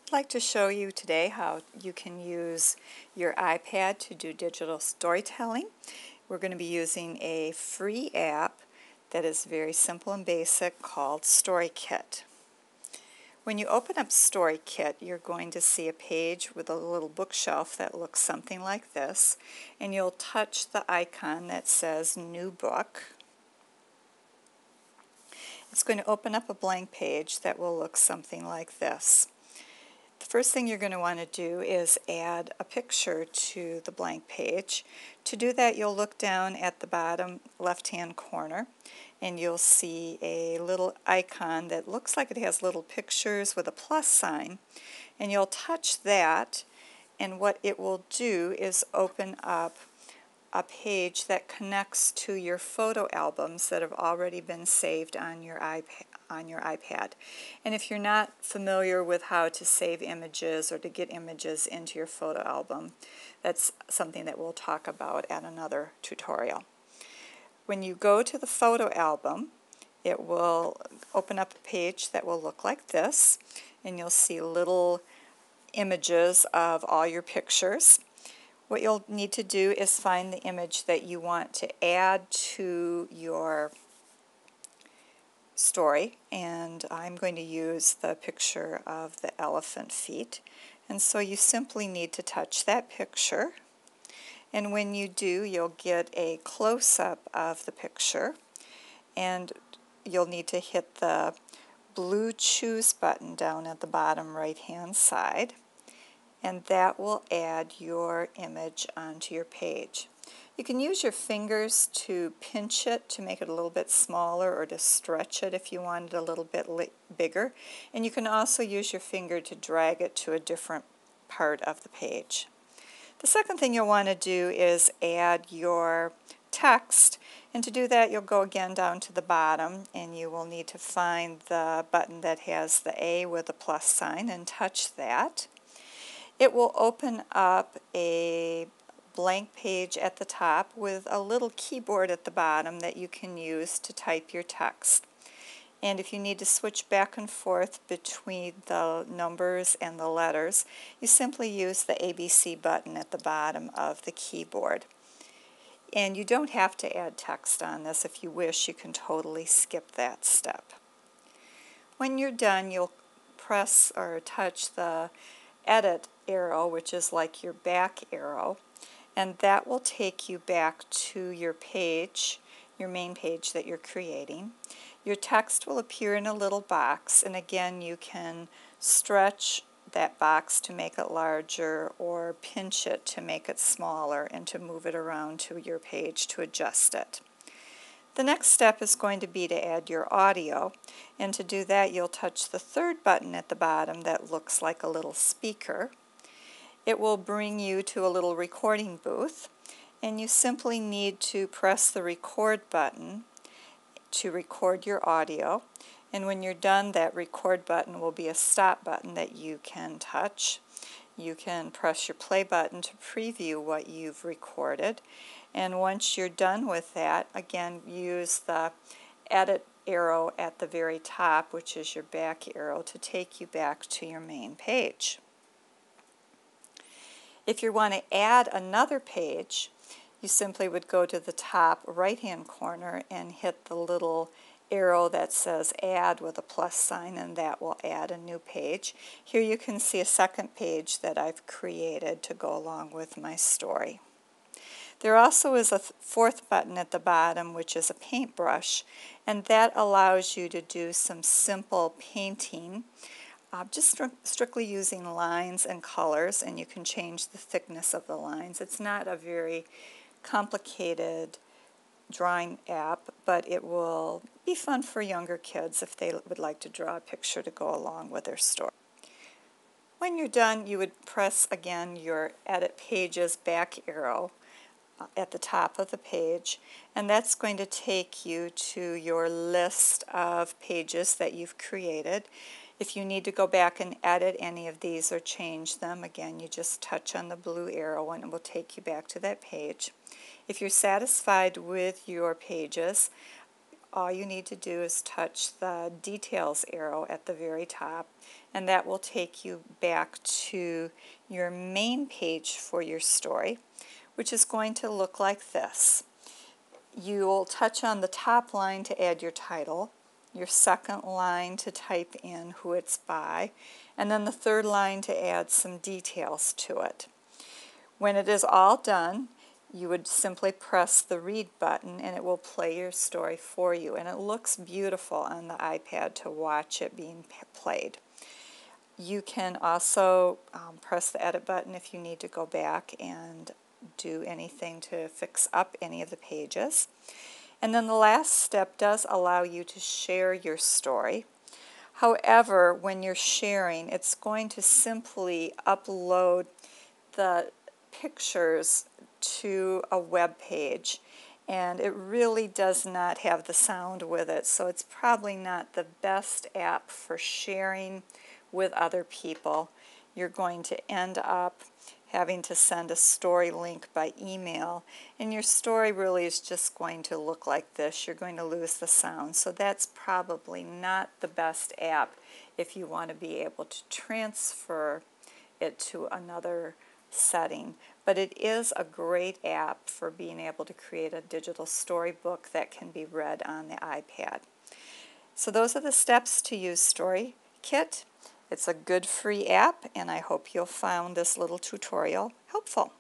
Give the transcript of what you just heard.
I'd like to show you today how you can use your iPad to do digital storytelling. We're going to be using a free app that is very simple and basic called StoryKit. When you open up StoryKit, you're going to see a page with a little bookshelf that looks something like this, and you'll touch the icon that says New Book. It's going to open up a blank page that will look something like this. The first thing you're going to want to do is add a picture to the blank page. To do that, you'll look down at the bottom left-hand corner and you'll see a little icon that looks like it has little pictures with a plus sign, and you'll touch that, and what it will do is open up a page that connects to your photo albums that have already been saved on your iPad. And if you're not familiar with how to save images or to get images into your photo album, that's something that we'll talk about at another tutorial. When you go to the photo album, it will open up a page that will look like this, and you'll see little images of all your pictures. What you'll need to do is find the image that you want to add to your story, and I'm going to use the picture of the elephant feet. And so you simply need to touch that picture, and when you do, you'll get a close-up of the picture, and you'll need to hit the blue choose button down at the bottom right-hand side, and that will add your image onto your page. You can use your fingers to pinch it to make it a little bit smaller, or to stretch it if you want it a little bit bigger. And you can also use your finger to drag it to a different part of the page. The second thing you'll want to do is add your text, and to do that you'll go again down to the bottom, and you will need to find the button that has the A with a plus sign and touch that. It will open up a blank page at the top with a little keyboard at the bottom that you can use to type your text. And if you need to switch back and forth between the numbers and the letters, you simply use the ABC button at the bottom of the keyboard. And you don't have to add text on this. If you wish, you can totally skip that step. When you're done, you'll press or touch the edit arrow, which is like your back arrow, and that will take you back to your page, your main page that you're creating. Your text will appear in a little box, and again you can stretch that box to make it larger or pinch it to make it smaller and to move it around to your page to adjust it. The next step is going to be to add your audio, and to do that you'll touch the third button at the bottom that looks like a little speaker. It will bring you to a little recording booth, and you simply need to press the record button to record your audio, and when you're done, that record button will be a stop button that you can touch. You can press your play button to preview what you've recorded, and once you're done with that, again use the edit arrow at the very top, which is your back arrow, to take you back to your main page. If you want to add another page, you simply would go to the top right-hand corner and hit the little arrow that says add with a plus sign, and that will add a new page. Here you can see a second page that I've created to go along with my story. There also is a fourth button at the bottom, which is a paintbrush, and that allows you to do some simple painting, just strictly using lines and colors, and you can change the thickness of the lines. It's not a very complicated drawing app, but it will be fun for younger kids if they would like to draw a picture to go along with their story. When you're done, you would press again your Edit Pages back arrow at the top of the page, and that's going to take you to your list of pages that you've created. If you need to go back and edit any of these or change them, again you just touch on the blue arrow and it will take you back to that page. If you're satisfied with your pages, all you need to do is touch the details arrow at the very top, and that will take you back to your main page for your story, which is going to look like this. You'll touch on the top line to add your title, your second line to type in who it's by, and then the third line to add some details to it. When it is all done, you would simply press the read button and it will play your story for you, and it looks beautiful on the iPad to watch it being played. You can also press the edit button if you need to go back and do anything to fix up any of the pages. And then the last step does allow you to share your story. However, when you're sharing, it's going to simply upload the pictures to a web page, and it really does not have the sound with it, so it's probably not the best app for sharing with other people. You're going to end up having to send a story link by email, and your story really is just going to look like this. You're going to lose the sound, so that's probably not the best app if you want to be able to transfer it to another setting. But it is a great app for being able to create a digital storybook that can be read on the iPad. So those are the steps to use StoryKit. It's a good free app, and I hope you'll find this little tutorial helpful.